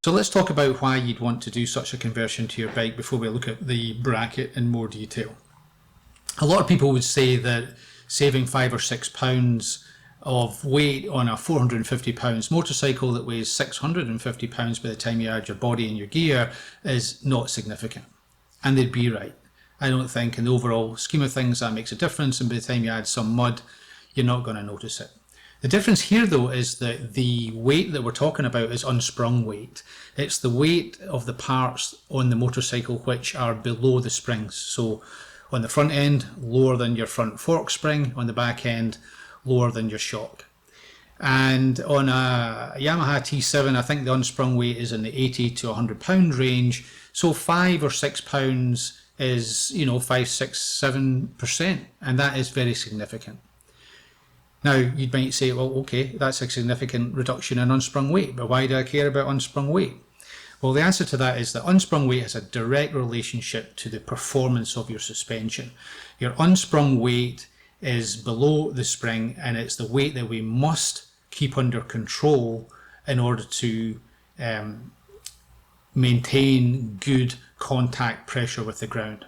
So let's talk about why you'd want to do such a conversion to your bike before we look at the bracket in more detail. A lot of people would say that saving £5 or £6 of weight on a 450 pounds motorcycle that weighs 650 pounds by the time you add your body and your gear is not significant. And they'd be right. I don't think in the overall scheme of things that makes a difference, and by the time you add some mud, you're not going to notice it. The difference here though is that the weight that we're talking about is unsprung weight. It's the weight of the parts on the motorcycle which are below the springs. So on the front end, lower than your front fork spring, on the back end, lower than your shock. And on a Yamaha T7, I think the unsprung weight is in the 80 to 100 pound range. So £5 or £6 is, 5, 6, 7%, and that is very significant. Now, you might say, well, okay, that's a significant reduction in unsprung weight, but why do I care about unsprung weight? Well, the answer to that is that unsprung weight has a direct relationship to the performance of your suspension. Your unsprung weight is below the spring, and it's the weight that we must keep under control in order to maintain good contact pressure with the ground.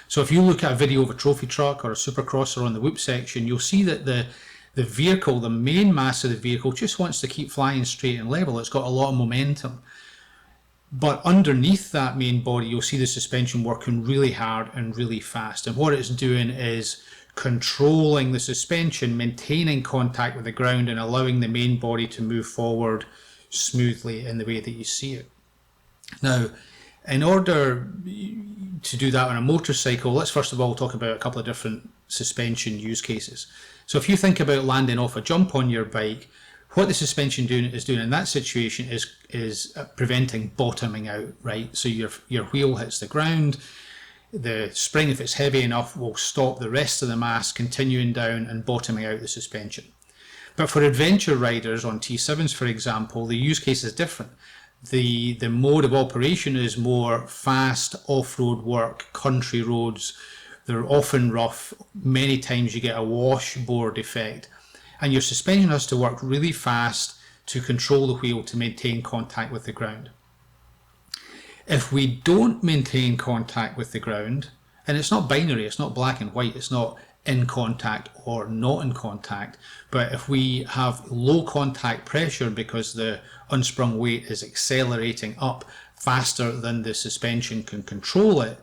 So if you look at a video of a trophy truck or a supercrosser on the whoop section, you'll see that the vehicle, the main mass of the vehicle, just wants to keep flying straight and level. It's got a lot of momentum. But underneath that main body, you'll see the suspension working really hard and really fast. And what it's doing is controlling the suspension, maintaining contact with the ground, and allowing the main body to move forward smoothly in the way that you see it. Now, in order to do that on a motorcycle, let's first of all talk about a couple of different suspension use cases. So if you think about landing off a jump on your bike, what the suspension is doing in that situation is preventing bottoming out, right? So your wheel hits the ground, the spring, if it's heavy enough, will stop the rest of the mass continuing down and bottoming out the suspension. But for adventure riders on T7s, for example, the use case is different. The mode of operation is more fast off-road work, country roads. They're often rough. Many times you get a washboard effect. And your suspension has to work really fast to control the wheel to maintain contact with the ground. If we don't maintain contact with the ground, and it's not binary, it's not black and white, it's not in contact or not in contact, but if we have low contact pressure because the unsprung weight is accelerating up faster than the suspension can control it,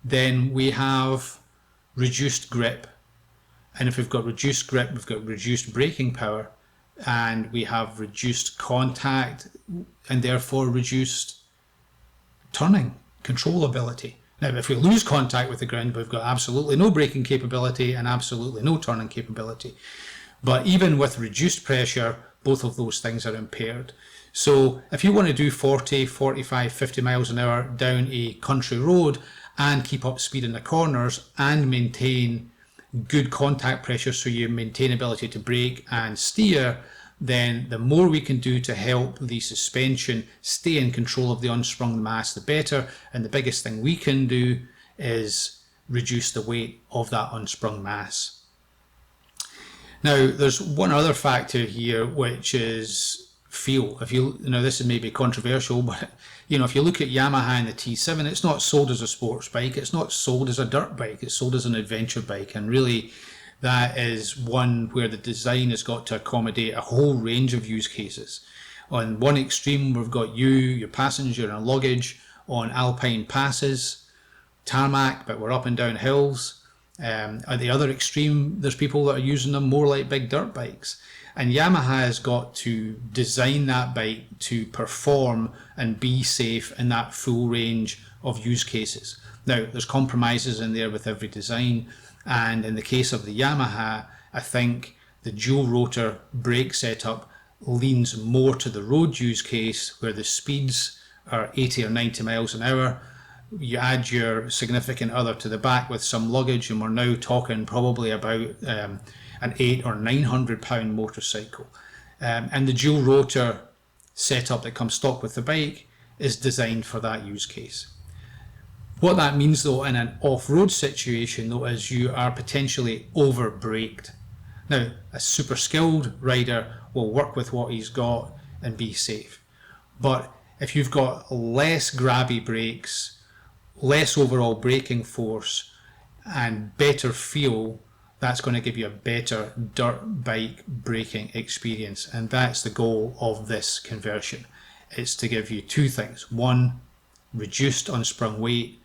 then we have reduced grip. And if we've got reduced grip, we've got reduced braking power, and we have reduced contact and therefore reduced turning controllability. Now, if we lose contact with the ground, we've got absolutely no braking capability and absolutely no turning capability. But even with reduced pressure, both of those things are impaired. So if you want to do 40, 45, 50 miles an hour down a country road and keep up speed in the corners and maintain good contact pressure so you maintain ability to brake and steer, then the more we can do to help the suspension stay in control of the unsprung mass, the better. And the biggest thing we can do is reduce the weight of that unsprung mass. Now, there's one other factor here, which is feel. If you know, this is maybe controversial, but if you look at Yamaha and the T7, it's not sold as a sports bike, it's not sold as a dirt bike, it's sold as an adventure bike. And really, that is one where the design has got to accommodate a whole range of use cases. On one extreme, we've got your passenger and luggage on alpine passes, tarmac, but we're up and down hills. At the other extreme, there's people that are using them more like big dirt bikes. And Yamaha has got to design that bike to perform and be safe in that full range of use cases. Now, there's compromises in there with every design. And in the case of the Yamaha, I think the dual rotor brake setup leans more to the road use case where the speeds are 80 or 90 miles an hour. You add your significant other to the back with some luggage, and we're now talking probably about an 800 or 900 pound motorcycle. And the dual rotor setup that comes stock with the bike is designed for that use case. What that means though in an off-road situation though is you are potentially over-braked. Now, a super skilled rider will work with what he's got and be safe. But If you've got less grabby brakes, less overall braking force, and better feel, that's going to give you a better dirt bike braking experience. And that's the goal of this conversion. It's to give you two things. One, reduced unsprung weight,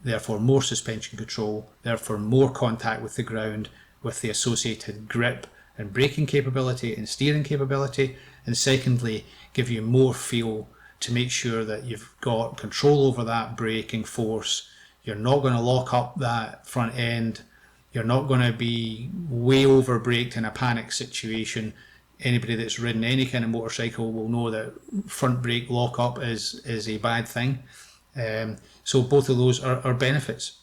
therefore more suspension control, therefore more contact with the ground, with the associated grip and braking capability and steering capability. And secondly, give you more feel to make sure that you've got control over that braking force. You're not going to lock up that front end. You're not going to be way over braked in a panic situation. Anybody that's ridden any kind of motorcycle will know that front brake lock up is a bad thing. So both of those are benefits.